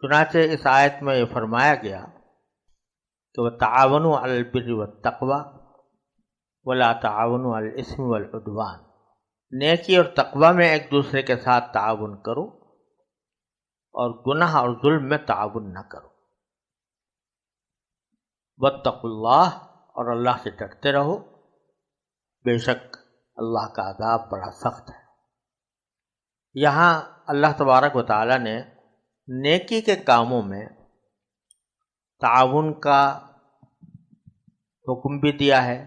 چنانچہ اس آیت میں یہ فرمایا گیا کہ وَتَعَاوَنُوا عَلَى الْبِرِّ وَالتَّقْوَى وَلَا تَعَاوَنُوا عَلَى الْإِثْمِ وَالْعُدْوَانِ، نیکی اور تقوی میں ایک دوسرے کے ساتھ تعاون کرو اور گناہ اور ظلم میں تعاون نہ کرو۔ وَاتَّقُوا اللَّهَ، اور اللہ سے ڈرتے رہو، بے شک اللہ کا عذاب بڑا سخت ہے۔ یہاں اللہ تبارک و تعالی نے نیکی کے کاموں میں تعاون کا حکم بھی دیا ہے،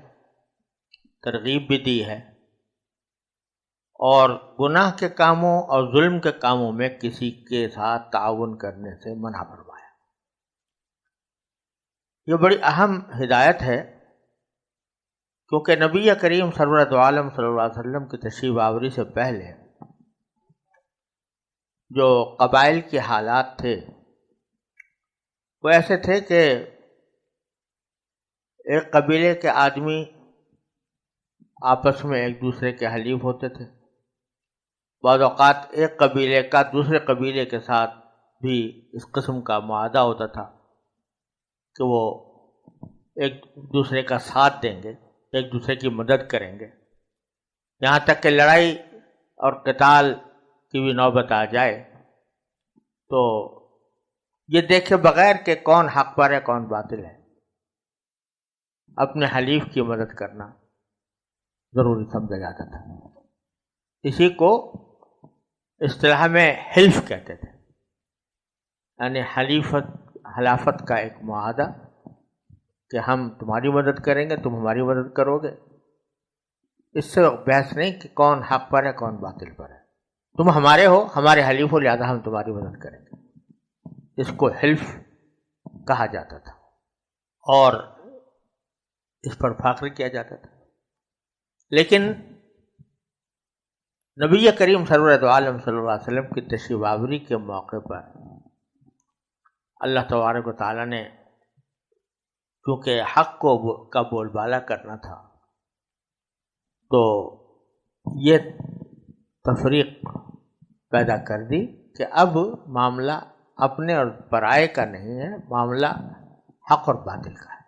ترغیب بھی دی ہے، اور گناہ کے کاموں اور ظلم کے کاموں میں کسی کے ساتھ تعاون کرنے سے منع فرمایا۔ یہ بڑی اہم ہدایت ہے، کیونکہ نبی کریم سرورت عالم صلی اللہ علیہ وسلم کی تشریف آوری سے پہلے جو قبائل کے حالات تھے وہ ایسے تھے کہ ایک قبیلے کے آدمی آپس میں ایک دوسرے کے حلیف ہوتے تھے، بعض اوقات ایک قبیلے کا دوسرے قبیلے کے ساتھ بھی اس قسم کا معاہدہ ہوتا تھا کہ وہ ایک دوسرے کا ساتھ دیں گے، ایک دوسرے کی مدد کریں گے، یہاں تک کہ لڑائی اور قتال کی بھی نوبت آ جائے تو یہ دیکھے بغیر کہ کون حق پر ہے کون باطل ہے، اپنے حلیف کی مدد کرنا ضروری سمجھا جاتا تھا۔ اسی کو اصطلاح میں حلف کہتے تھے، یعنی حلافت کا ایک معاہدہ کہ ہم تمہاری مدد کریں گے، تم ہماری مدد کرو گے۔ اس سے بحث نہیں کہ کون حق پر ہے کون باطل پر ہے، تم ہمارے ہو، ہمارے حلیف ہو، لہذا ہم تمہاری مدد کریں گے۔ اس کو حلف کہا جاتا تھا اور اس پر فخر کیا جاتا تھا۔ لیکن نبی کریم سرورت عالم صلی اللہ علیہ وسلم کی تشریف آوری کے موقع پر اللہ تبارک و تعالی نے کیونکہ حق کا بول بالا کرنا تھا تو یہ تفریق پیدا کر دی کہ اب معاملہ اپنے اور پرائے کا نہیں ہے، معاملہ حق اور باطل کا ہے۔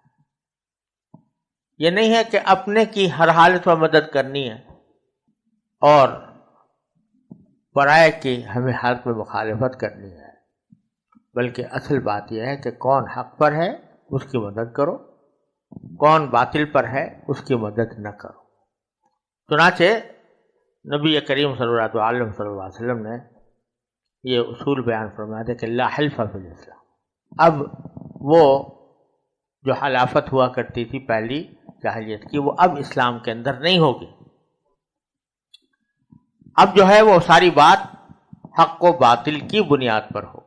یہ نہیں ہے کہ اپنے کی ہر حالت میں مدد کرنی ہے اور پرائے کی ہمیں حالت میں مخالفت کرنی ہے، بلکہ اصل بات یہ ہے کہ کون حق پر ہے اس کی مدد کرو، کون باطل پر ہے اس کی مدد نہ کرو۔ چنانچہ نبی کریم صلی اللہ علیہ وسلم نے یہ اصول بیان فرمایا تھا کہ لا حلف فی الاسلام۔ اب وہ جو حلافت ہوا کرتی تھی پہلی جاہلیت کی، وہ اب اسلام کے اندر نہیں ہوگی۔ اب جو ہے وہ ساری بات حق و باطل کی بنیاد پر ہو،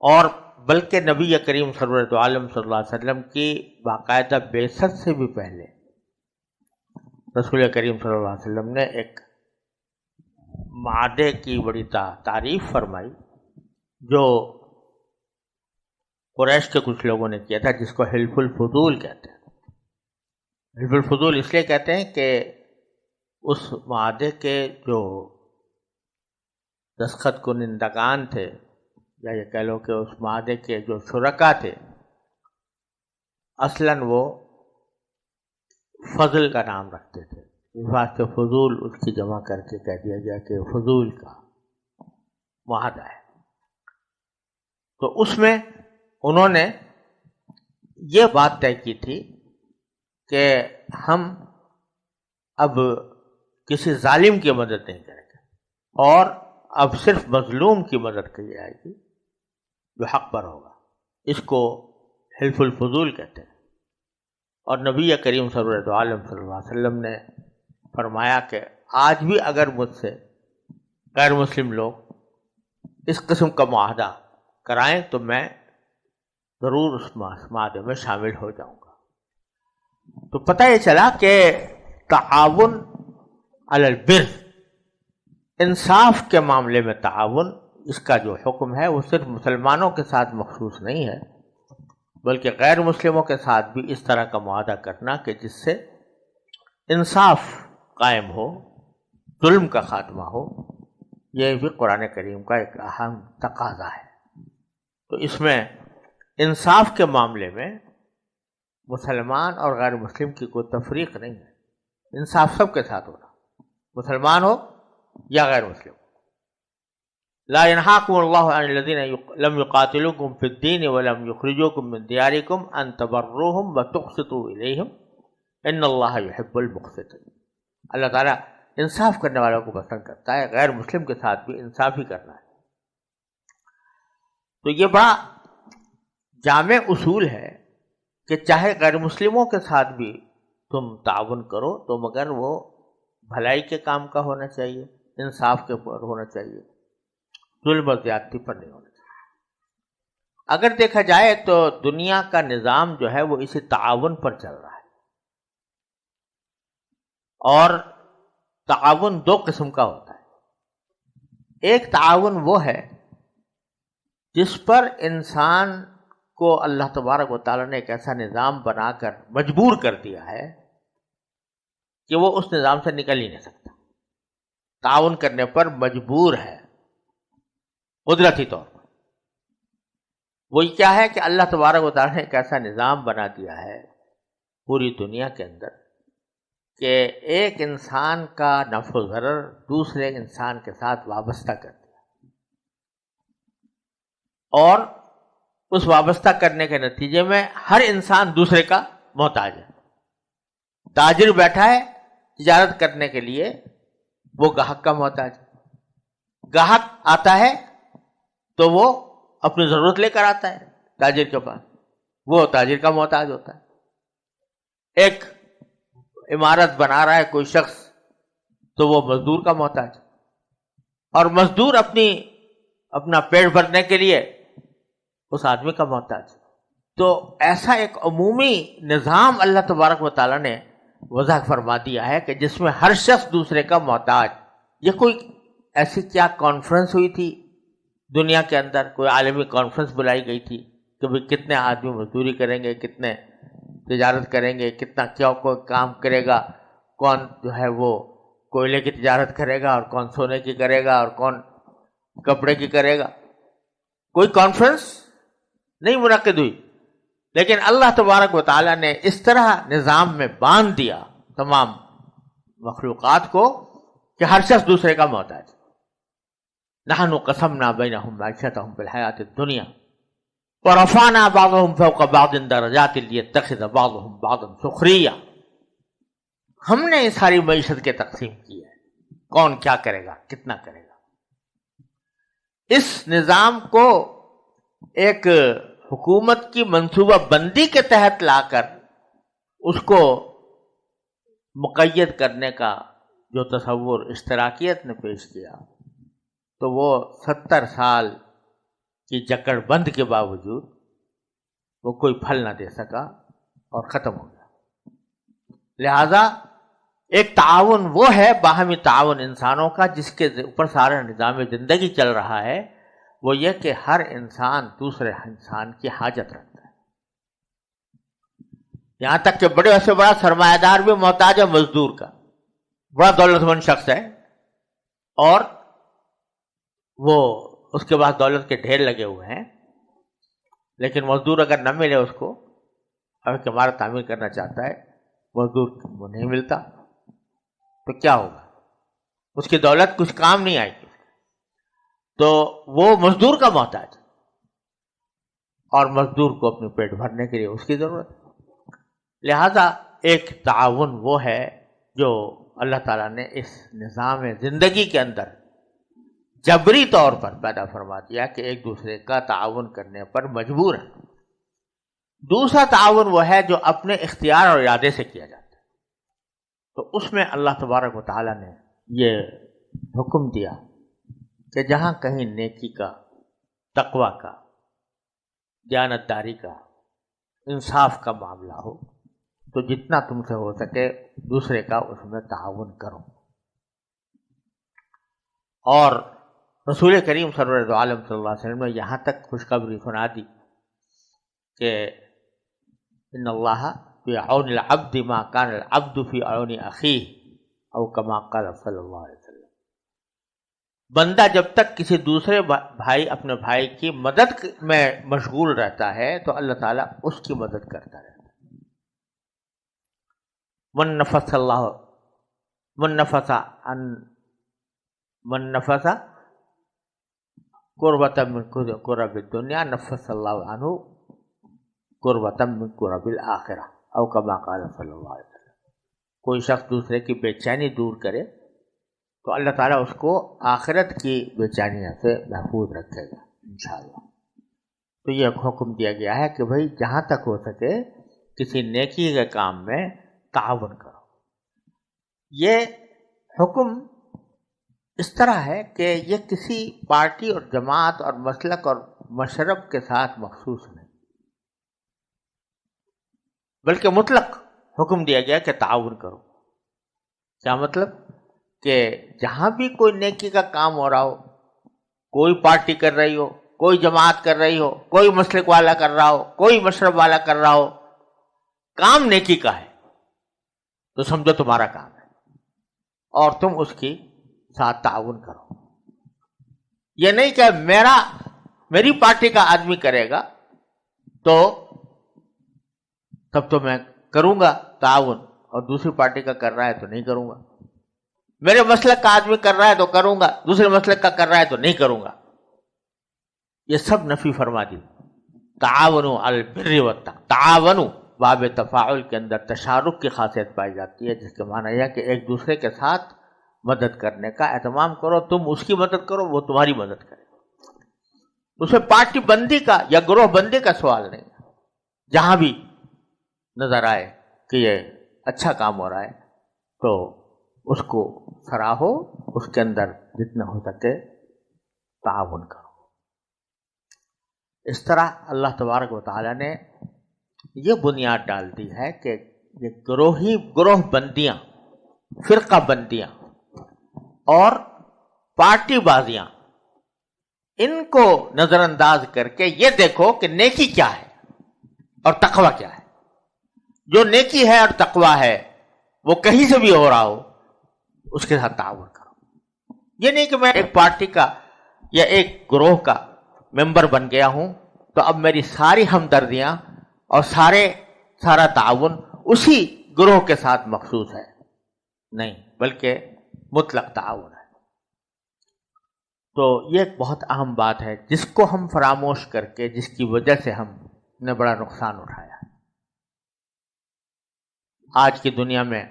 اور بلکہ نبی کریم صلی اللہ علیہ وسلم کی باقاعدہ بعثت سے بھی پہلے رسول کریم صلی اللہ علیہ وسلم نے ایک معاہدے کی بڑی تعریف فرمائی جو قریش کے کچھ لوگوں نے کیا تھا، جس کو حلف الفضول کہتے ہیں۔ حلف الفضول اس لیے کہتے ہیں کہ اس معاہدے کے جو دستخط کنندگان تھے، یا یہ کہہ لو کہ اس معاہدے کے جو شرکا تھے، اصلاً وہ فضل کا نام رکھتے تھے، اس واسطے فضول اس کی جمع کر کے کہہ دیا گیا کہ فضول کا معاہدہ ہے۔ تو اس میں انہوں نے یہ بات طے کی تھی کہ ہم اب کسی ظالم کی مدد نہیں کریں گے، اور اب صرف مظلوم کی مدد کی جائے گی جو حق پر ہوگا۔ اس کو حلف الفضول کہتے ہیں۔ اور نبی کریم صلی اللہ علیہ وسلم نے فرمایا کہ آج بھی اگر مجھ سے غیر مسلم لوگ اس قسم کا معاہدہ کرائیں تو میں ضرور اس معاہدے میں شامل ہو جاؤں گا۔ تو پتہ یہ چلا کہ تعاون علی البر، انصاف کے معاملے میں تعاون، اس کا جو حکم ہے وہ صرف مسلمانوں کے ساتھ مخصوص نہیں ہے، بلکہ غیر مسلموں کے ساتھ بھی اس طرح کا معاہدہ کرنا کہ جس سے انصاف قائم ہو، ظلم کا خاتمہ ہو، یہ بھی قرآن کریم کا ایک اہم تقاضا ہے۔ تو اس میں انصاف کے معاملے میں مسلمان اور غیر مسلم کی کوئی تفریق نہیں ہے، انصاف سب کے ساتھ ہونا، مسلمان ہو یا غیر مسلم. لا ينهاكم الله عن الذين لم يقاتلوكم في الدين ولم يخرجوكم من دياركم ان تبروهم وتقسطوا اليهم ان الله يحب المقسطين. اللہ تعالیٰ انصاف کرنے والوں کو پسند کرتا ہے، غیر مسلم کے ساتھ بھی انصاف ہی کرنا ہے. تو یہ بڑا جامع اصول ہے کہ چاہے غیر مسلموں کے ساتھ بھی تم تعاون کرو تو مگر وہ بھلائی کے کام کا ہونا چاہیے، انصاف کے پر ہونا چاہیے، ظلم و زیادتی پر نہیں ہونا چاہیے. اگر دیکھا جائے تو دنیا کا نظام جو ہے وہ اسی تعاون پر چل رہا ہے، اور تعاون دو قسم کا ہوتا ہے. ایک تعاون وہ ہے جس پر انسان کو اللہ تبارک و تعالیٰ نے ایک ایسا نظام بنا کر مجبور کر دیا ہے کہ وہ اس نظام سے نکل ہی نہیں سکتا، تعاون کرنے پر مجبور ہے قدرتی طور پر. وہی کیا ہے کہ اللہ تبارک و تعالیٰ نے ایک ایسا نظام بنا دیا ہے پوری دنیا کے اندر کہ ایک انسان کا نفع و ضرر دوسرے انسان کے ساتھ وابستہ کر دیا، اور اس وابستہ کرنے کے نتیجے میں ہر انسان دوسرے کا محتاج ہے. تاجر بیٹھا ہے تجارت کرنے کے لیے، وہ گاہک کا محتاج ہے. گاہک آتا ہے تو وہ اپنی ضرورت لے کر آتا ہے تاجر کے پاس، وہ تاجر کا محتاج ہوتا ہے. ایک عمارت بنا رہا ہے کوئی شخص تو وہ مزدور کا محتاج، اور مزدور اپنا پیٹ بھرنے کے لیے اس آدمی کا محتاج. تو ایسا ایک عمومی نظام اللہ تبارک و تعالیٰ نے وضع فرما دیا ہے کہ جس میں ہر شخص دوسرے کا محتاج. یہ کوئی ایسی کیا کانفرنس ہوئی تھی دنیا کے اندر، کوئی عالمی کانفرنس بلائی گئی تھی کہ بھئی کتنے آدمی مزدوری کریں گے، کتنے تجارت کریں گے، کتنا کیا کوئی کام کرے گا، کون جو ہے وہ کوئلے کی تجارت کرے گا اور کون سونے کی کرے گا اور کون کپڑے کی کرے گا. کوئی کانفرنس نہیں منعقد ہوئی، لیکن اللہ تبارک و تعالیٰ نے اس طرح نظام میں باندھ دیا تمام مخلوقات کو کہ ہر شخص دوسرے کا محتاج. نحن قسمنا بینہم معیشتہم فی الحیاۃ الدنیا ورفعنا بعضهم فوق بعض درجات لیتخذ بعضهم بعضا سخریا. ہم نے ساری معیشت کے تقسیم کی ہے، کون کیا کرے گا، کتنا کرے گا. اس نظام کو ایک حکومت کی منصوبہ بندی کے تحت لا کر اس کو مقید کرنے کا جو تصور اشتراکیت نے پیش کیا، تو وہ 70 سال کی جکڑ بند کے باوجود وہ کوئی پھل نہ دے سکا اور ختم ہو گیا. لہذا ایک تعاون وہ ہے، باہمی تعاون انسانوں کا، جس کے اوپر سارا نظام زندگی چل رہا ہے. وہ یہ کہ ہر انسان دوسرے انسان کی حاجت رکھتا ہے. یہاں تک کہ بڑے سے بڑا سرمایہ دار بھی محتاج ہے مزدور کا. بڑا دولت مند شخص ہے اور وہ اس کے پاس دولت کے ڈھیر لگے ہوئے ہیں، لیکن مزدور اگر نہ ملے اس کو، اگر عمارت تعمیر کرنا چاہتا ہے، مزدور وہ نہیں ملتا تو کیا ہوگا؟ اس کی دولت کچھ کام نہیں آئے گی. تو وہ مزدور کا محتاج، اور مزدور کو اپنے پیٹ بھرنے کے لیے اس کی ضرورت ہے. لہذا ایک تعاون وہ ہے جو اللہ تعالیٰ نے اس نظام زندگی کے اندر جبری طور پر پیدا فرما دیا کہ ایک دوسرے کا تعاون کرنے پر مجبور ہے. دوسرا تعاون وہ ہے جو اپنے اختیار اور ارادے سے کیا جاتا ہے. تو اس میں اللہ تبارک و تعالیٰ نے یہ حکم دیا کہ جہاں کہیں نیکی کا، تقوی کا، دیانتداری کا، انصاف کا معاملہ ہو تو جتنا تم سے ہو سکے دوسرے کا اس میں تعاون کرو. اور رسول کریم صلی اللہ علیہ وسلم نے یہاں تک خوشخبری سنا دی کہ ان اللہ فی عون العبد ما کان العبد فی عون اخیہ، او کما قال صلی اللہ علیہ وسلم. بندہ جب تک کسی دوسرے بھائی اپنے بھائی کی مدد میں مشغول رہتا ہے تو اللہ تعالیٰ اس کی مدد کرتا رہتا ہے. من نفس قربۃ من قرب الدنیا نفس اللہ عنہ قربۃ من قرب الآخرہ او کما قال صلی اللہ علیہ وسلم. کوئی شخص دوسرے کی بے چینی دور کرے تو اللہ تعالیٰ اس کو آخرت کی بے چینیوں سے محفوظ رکھے گا انشاءاللہ. تو یہ حکم دیا گیا ہے کہ بھائی جہاں تک ہو سکے کسی نیکی کے کام میں تعاون کرو. یہ حکم اس طرح ہے کہ یہ کسی پارٹی اور جماعت اور مسلک اور مشرب کے ساتھ مخصوص نہیں، بلکہ مطلق حکم دیا گیا کہ تعاون کرو. کیا مطلب؟ کہ جہاں بھی کوئی نیکی کا کام ہو رہا ہو، کوئی پارٹی کر رہی ہو، کوئی جماعت کر رہی ہو، کوئی مسلک والا کر رہا ہو، کوئی مشرب والا کر رہا ہو، کام نیکی کا ہے تو سمجھو تمہارا کام ہے اور تم اس کی ساتھ تعاون کرو. یہ نہیں کہ میری پارٹی کا آدمی کرے گا تو تب تو میں کروں گا تعاون، اور دوسری پارٹی کا کر رہا ہے تو نہیں کروں گا. میرے مسلک کا آدمی کر رہا ہے تو کروں گا، دوسرے مسلک کا کر رہا ہے تو نہیں کروں گا. یہ سب نفی فرما دی. تعاونوا علی البر والتقوی، تعاونوا باب تفاعل کے اندر تشارک کی خاصیت پائی جاتی ہے، جس کے معنی یہ کہ ایک دوسرے کے ساتھ مدد کرنے کا اہتمام کرو. تم اس کی مدد کرو، وہ تمہاری مدد کرے. اس میں پارٹی بندی کا یا گروہ بندی کا سوال نہیں. جہاں بھی نظر آئے کہ یہ اچھا کام ہو رہا ہے تو اس کو سراہو، اس کے اندر جتنا ہو سکے تعاون کرو. اس طرح اللہ تبارک و تعالیٰ نے یہ بنیاد ڈال دی ہے کہ یہ گروہ بندیاں، فرقہ بندیاں اور پارٹی بازیاں، ان کو نظر انداز کر کے یہ دیکھو کہ نیکی کیا ہے اور تقوی کیا ہے. جو نیکی ہے اور تقوی ہے وہ کہیں سے بھی ہو رہا ہو اس کے ساتھ تعاون کرو. یہ نہیں کہ میں ایک پارٹی کا یا ایک گروہ کا ممبر بن گیا ہوں تو اب میری ساری ہمدردیاں اور سارا تعاون اسی گروہ کے ساتھ مخصوص ہے. نہیں، بلکہ مطلق تعاون ہے. تو یہ ایک بہت اہم بات ہے جس کو ہم فراموش کر کے، جس کی وجہ سے ہم نے بڑا نقصان اٹھایا. آج کی دنیا میں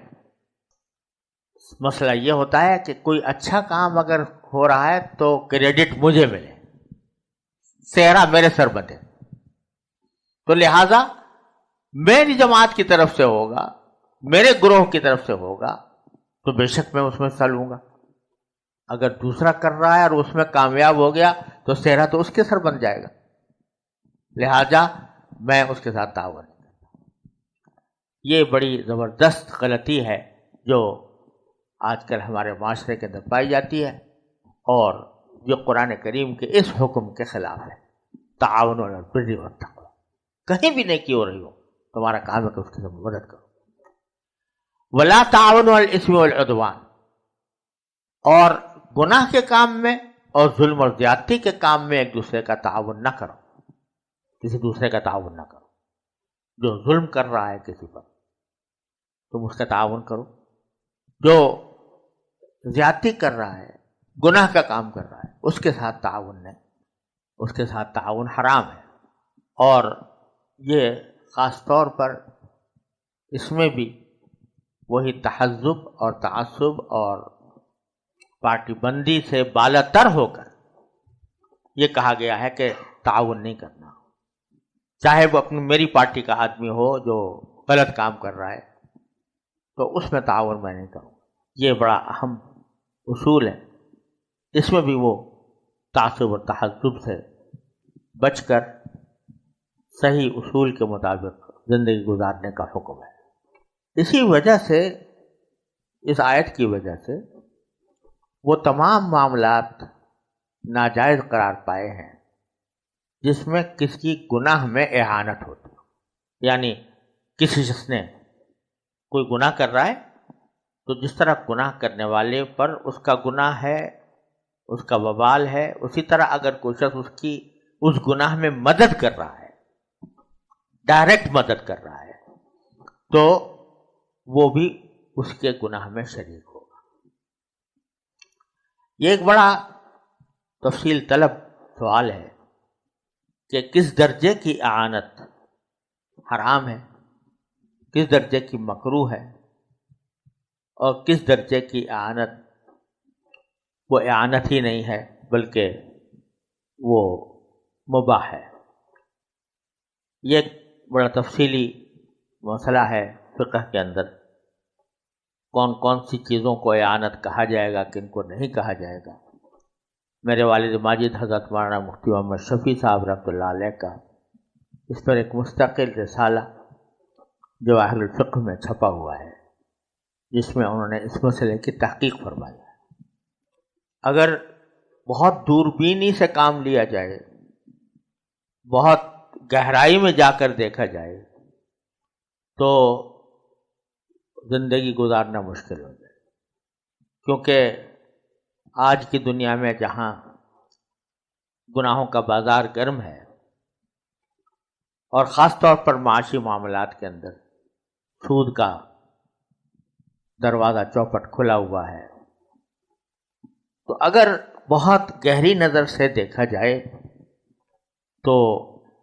مسئلہ یہ ہوتا ہے کہ کوئی اچھا کام اگر ہو رہا ہے تو کریڈٹ مجھے ملے، سہرا میرے سر بندھے. تو لہذا میری جماعت کی طرف سے ہوگا، میرے گروہ کی طرف سے ہوگا تو بے شک میں اس میں حصہ لوں گا. اگر دوسرا کر رہا ہے اور اس میں کامیاب ہو گیا تو سہرا تو اس کے سر بن جائے گا، لہذا میں اس کے ساتھ تعاون. یہ بڑی زبردست غلطی ہے جو آج کل ہمارے معاشرے کے اندر پائی جاتی ہے، اور جو قرآن کریم کے اس حکم کے خلاف ہے. تعاون علی البر والتقوی. کہیں بھی نیکی ہو رہی ہو، تمہارا کام ہے کہ اس کی مدد کرو. ولا تعاونوا علی الاثم والعدوان. اور گناہ کے کام میں اور ظلم اور زیادتی کے کام میں ایک دوسرے کا تعاون نہ کرو، کسی دوسرے کا تعاون نہ کرو. جو ظلم کر رہا ہے کسی پر تم اس کا تعاون کرو، جو زیادتی کر رہا ہے، گناہ کا کام کر رہا ہے، اس کے ساتھ تعاون نہیں. اس کے ساتھ تعاون حرام ہے. اور یہ خاص طور پر اس میں بھی وہی تحزب اور تعصب اور پارٹی بندی سے بالا تر ہو کر یہ کہا گیا ہے کہ تعاون نہیں کرنا، چاہے وہ میری پارٹی کا آدمی ہو جو غلط کام کر رہا ہے تو اس میں تعاون میں نہیں کروں. یہ بڑا اہم اصول ہے. اس میں بھی وہ تعصب اور تحزب سے بچ کر صحیح اصول کے مطابق زندگی گزارنے کا حکم ہے. اسی وجہ سے، اس آیت کی وجہ سے وہ تمام معاملات ناجائز قرار پائے ہیں جس میں کسی گناہ میں اعانت ہوتی ہے. یعنی کسی شخص نے کوئی گناہ کر رہا ہے تو جس طرح گناہ کرنے والے پر اس کا گناہ ہے اس کا وبال ہے. اسی طرح اگر کوئی شخص اس گناہ میں مدد کر رہا ہے، ڈائریکٹ مدد کر رہا ہے، تو وہ بھی اس کے گناہ میں شریک ہوگا. یہ ایک بڑا تفصیل طلب سوال ہے کہ کس درجے کی اعانت حرام ہے، کس درجے کی مکروہ ہے، اور کس درجے کی اعانت وہ اعانت ہی نہیں ہے بلکہ وہ مباح ہے. یہ ایک بڑا تفصیلی مسئلہ ہے فقہ کے اندر. کون کون سی چیزوں کو اعانت کہا جائے گا، کن کو نہیں کہا جائے گا. میرے والد ماجد حضرت مولانا مفتی محمد شفیع صاحب رحمۃ اللہ علیہ کا اس پر ایک مستقل رسالہ جواہر الفقہ میں چھپا ہوا ہے، جس میں انہوں نے اس مسئلے کی تحقیق فرمائی ہے. اگر بہت دوربینی سے کام لیا جائے، بہت گہرائی میں جا کر دیکھا جائے، تو زندگی گزارنا مشکل ہو جائے. کیونکہ آج کی دنیا میں جہاں گناہوں کا بازار گرم ہے، اور خاص طور پر معاشی معاملات کے اندر سود کا دروازہ چوپٹ کھلا ہوا ہے، تو اگر بہت گہری نظر سے دیکھا جائے تو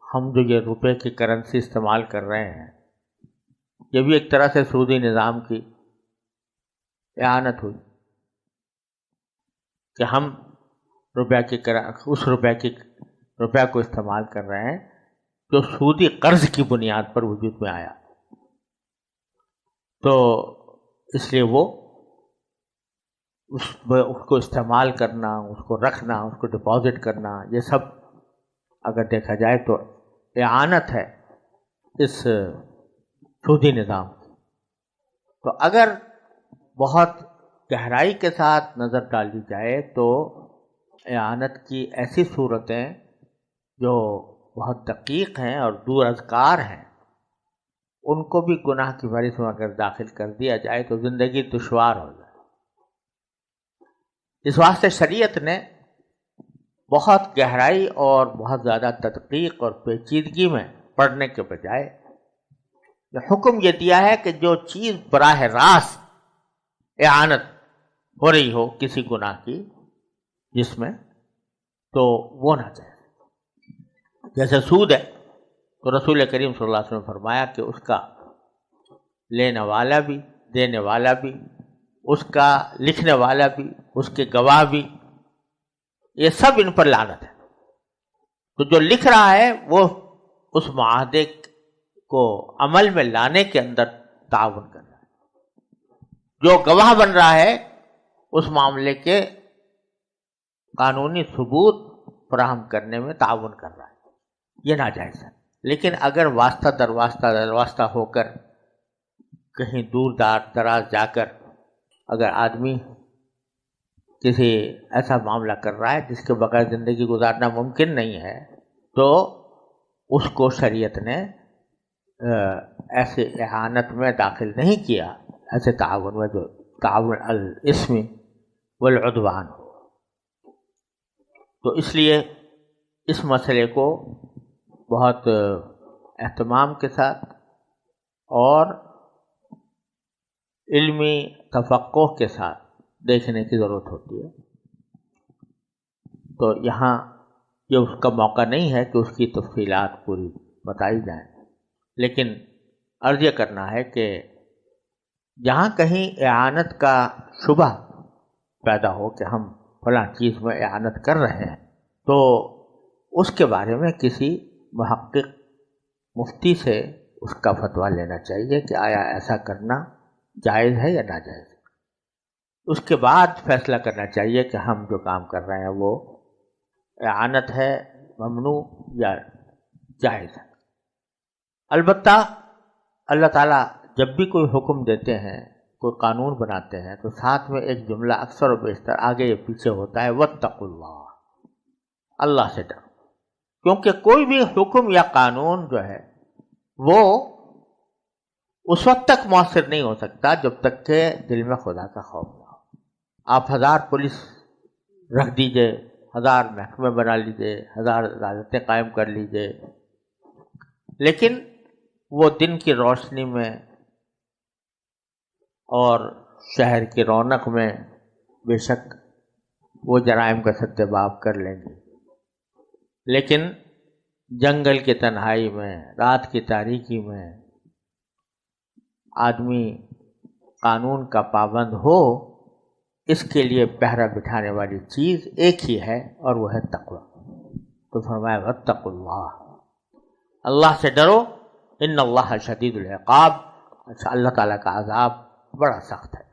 ہم جو یہ روپے کی کرنسی استعمال کر رہے ہیں، یہ بھی ایک طرح سے سودی نظام کی اعانت ہوئی کہ ہم اس روپے کو استعمال کر رہے ہیں جو سودی قرض کی بنیاد پر وجود میں آیا. تو اس لیے وہ اس کو استعمال کرنا، اس کو رکھنا، اس کو ڈپازٹ کرنا، یہ سب اگر دیکھا جائے تو اعانت ہے اس سودی نظام کی. تو اگر بہت گہرائی کے ساتھ نظر ڈالی جائے تو اعانت کی ایسی صورتیں جو بہت دقیق ہیں اور دور از کار ہیں، ان کو بھی گناہ کی فہرست میں اگر داخل کر دیا جائے تو زندگی دشوار ہو جائے. اس واسطے شریعت نے بہت گہرائی اور بہت زیادہ تدقیق اور پیچیدگی میں پڑھنے کے بجائے حکم یہ دیا ہے کہ جو چیز براہ راست اعانت ہو رہی ہو کسی گناہ کی جس میں، تو وہ نہ جائے. جیسے سود ہے تو رسول کریم صلی اللہ علیہ وسلم نے فرمایا کہ اس کا لینے والا بھی، دینے والا بھی، اس کا لکھنے والا بھی، اس کے گواہ بھی، یہ سب ان پر لعنت ہے. تو جو لکھ رہا ہے وہ اس معاہدے کو عمل میں لانے کے اندر تعاون کر رہا ہے، جو گواہ بن رہا ہے اس معاملے کے قانونی ثبوت فراہم کرنے میں تعاون کر رہا ہے. یہ ناجائز ہے. لیکن اگر واسطہ در واسطہ ہو کر کہیں دور دراز جا کر اگر آدمی کسی ایسا معاملہ کر رہا ہے جس کے بغیر زندگی گزارنا ممکن نہیں ہے، تو اس کو شریعت نے ایسے اعانت میں داخل نہیں کیا، ایسے تعاون میں جو تعاون الاسم والعدوان ہو. تو اس لیے اس مسئلے کو بہت اہتمام کے ساتھ اور علمی تفقہ کے ساتھ دیکھنے کی ضرورت ہوتی ہے. تو یہاں یہ اس کا موقع نہیں ہے کہ اس کی تفصیلات پوری بتائی جائیں، لیکن عرض یہ کرنا ہے کہ جہاں کہیں اعانت کا شبہ پیدا ہو کہ ہم فلاں چیز میں اعانت کر رہے ہیں، تو اس کے بارے میں کسی محقق مفتی سے اس کا فتویٰ لینا چاہیے کہ آیا ایسا کرنا جائز ہے یا ناجائز. اس کے بعد فیصلہ کرنا چاہیے کہ ہم جو کام کر رہے ہیں وہ اعانت ہے، ممنوع یا جائز ہے. البتہ اللہ تعالیٰ جب بھی کوئی حکم دیتے ہیں، کوئی قانون بناتے ہیں، تو ساتھ میں ایک جملہ اکثر و بیشتر آگے یا پیچھے ہوتا ہے، واتقوا اللہ، اللہ سے ڈرو. کیونکہ کوئی بھی حکم یا قانون جو ہے وہ اس وقت تک مؤثر نہیں ہو سکتا جب تک کہ دل میں خدا کا خوف نہ ہو. آپ 1000 پولیس رکھ دیجئے، 1000 محکمے بنا لیجئے، 1000 عدالتیں قائم کر لیجئے، لیکن وہ دن کی روشنی میں اور شہر کی رونق میں بے شک وہ جرائم کا سدباب کر لیں گے، لیکن جنگل کی تنہائی میں، رات کی تاریکی میں آدمی قانون کا پابند ہو، اس کے لیے پہرا بٹھانے والی چیز ایک ہی ہے اور وہ ہے تقوی۔ تو فرمایا واتقوا اللہ، اللہ سے ڈرو، ان اللہ شدید العقاب، اللہ تعالیٰ کا عذاب بڑا سخت ہے۔